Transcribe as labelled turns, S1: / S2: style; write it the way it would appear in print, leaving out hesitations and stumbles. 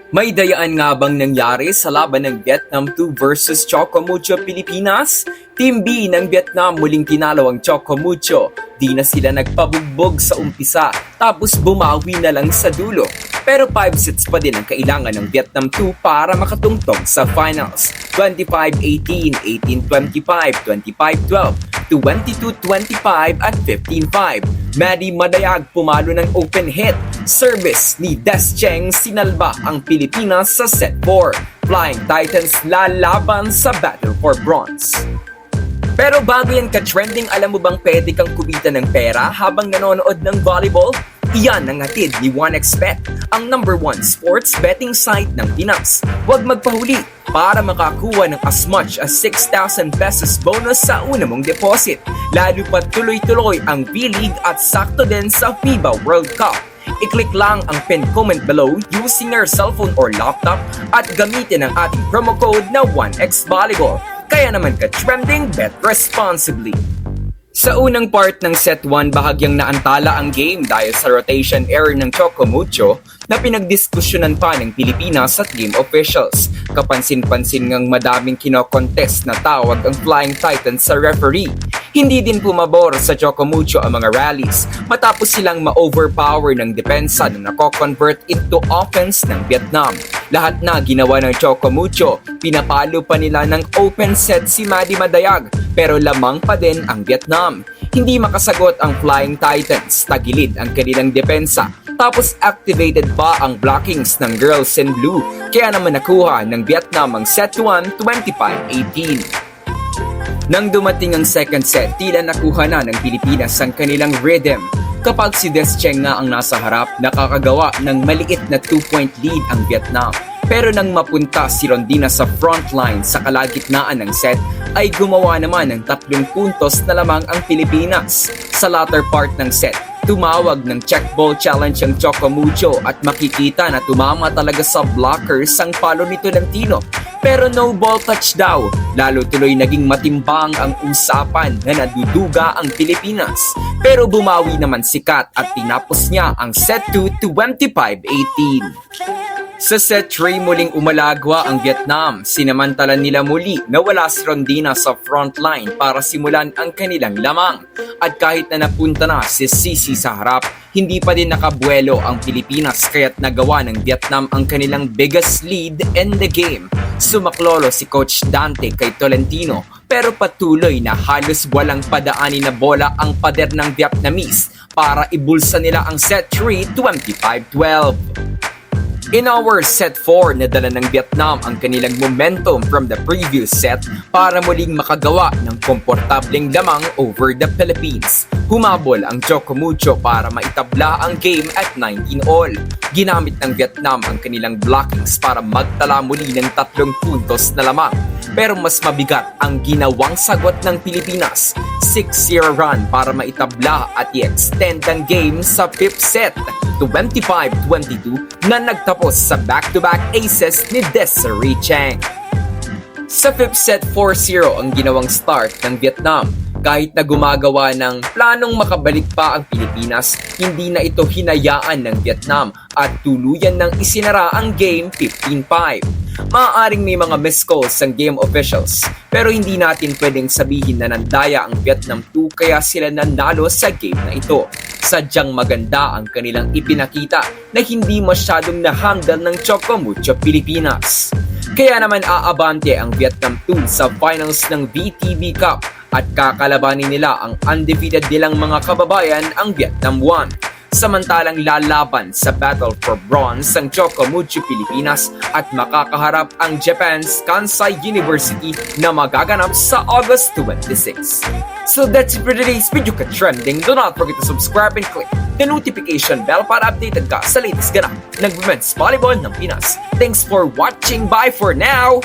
S1: May dayaan nga bang nangyari sa laban ng Vietnam 2 versus Chocomucho Pilipinas? Team B ng Vietnam muling tinalo ang Chocomucho. Di na sila nagpabugbog sa umpisa, tapos bumawi na lang sa dulo. Pero 5 sets pa din ang kailangan ng Vietnam 2 para makatungtong sa finals. 25-18, 18-25, 25-12, 22-25 at 15-5. Maddie Madayag pumalo ng open hit. Service ni Des Cheng sinalba ang Pilipinas sa set 4. Flying Titans lalaban sa Battle for Bronze. Pero bago yan ka-trending, alam mo bang pwede kang kumita ng pera habang nanonood ng volleyball? Iyan ang hatid ni 1xBet, ang #1 sports betting site ng Pinas. Huwag magpahuli para makakuha ng as much as 6,000 pesos bonus sa una mong deposit. Lalo pa tuloy-tuloy ang V-League at sakto din sa FIBA World Cup. I-click lang ang pinned comment below using your cellphone or laptop at gamitin ang ating promo code na 1xvolleyball. Kaya naman ka-trending, bet responsibly. Sa unang part ng set 1, bahagyang naantala ang game dahil sa rotation error ng Chocomucho na pinagdiskusyonan pa ng Pilipinas at game officials. Kapansin-pansin ngang madaming kinokontest na tawag ang Flying Titans sa referee. Hindi din pumabor sa Chocomucho ang mga rallies matapos silang ma-overpower ng depensa na nako-convert into offense ng Vietnam. Lahat na ginawa ng Chocomucho, pinapalo pa nila ng open set si Maddie Madayag pero lamang pa din ang Vietnam. Hindi makasagot ang Flying Titans, tagilid ang kanilang depensa. Tapos activated pa ang blockings ng Girls in Blue kaya naman nakuha ng Vietnam ang set 1, 25-18. Nang dumating ang second set, tila nakuha na ng Pilipinas ang kanilang rhythm. Kapag si Des Cheng nga ang nasa harap, nakakagawa ng maliit na 2-point lead ang Vietnam. Pero nang mapunta si Rondina sa frontline sa kalagitnaan ng set, ay gumawa naman ng 3 puntos na lamang ang Pilipinas. Sa latter part ng set, tumawag ng check ball challenge ang Chocomucho at makikita na tumama talaga sa blockers ang palo ni Tolentino. Pero no ball touch daw, lalo tuloy naging matimbang ang usapan na naduduga ang Pilipinas. Pero bumawi naman si Kat at tinapos niya ang set 2, 25-18. Sa set 3 muling umalagwa ang Vietnam, sinamantalan nila muli na wala si Rondina sa frontline para simulan ang kanilang lamang. At kahit na napunta na si Sisi sa harap, hindi pa din nakabuelo ang Pilipinas kaya't nagawa ng Vietnam ang kanilang biggest lead in the game. Sumaklolo si Coach Dante kay Tolentino pero patuloy na halos walang padaanin na bola ang pader ng Vietnamese para ibulsa nila ang set 3, 25-12. In our set 4, nadala ng Vietnam ang kanilang momentum from the previous set para muling makagawa ng komportableng lamang over the Philippines. Humabol ang Chocomucho para maitabla ang game at 19-all. Ginamit ng Vietnam ang kanilang blockings para magtala muli ng 3 puntos na lamang. Pero mas mabigat ang ginawang sagot ng Pilipinas. 6-0 run para maitabla at i-extend ang game sa 5th set, 25-22 na nagtapos sa back-to-back aces ni Desiree Cheng. Sa 5th set, 4-0 ang ginawang start ng Vietnam. Kahit na gumagawa ng planong makabalik pa ang Pilipinas, hindi na ito hinayaan ng Vietnam at tuluyan nang isinara ang game 15-5. Maaaring may mga missed calls ang game officials, pero hindi natin pwedeng sabihin na nandaya ang Vietnam 2 kaya sila nanalo sa game na ito. Sadyang maganda ang kanilang ipinakita na hindi masyadong na-handle ng Chocomucho Pilipinas. Kaya naman aabante ang Vietnam 2 sa finals ng VTV Cup at kakalabanin nila ang undefeated nilang mga kababayan ang Vietnam 1. Samantalang lalaban sa Battle for Bronze ang Chocomucho Pilipinas at makakaharap ang Japan's Kansai University na magaganap sa August 26. So that's it for today's video ka-trending. Do not forget to subscribe and click the notification bell para updated ka sa latest ganap ng women's volleyball ng Pinas. Thanks for watching. Bye for now!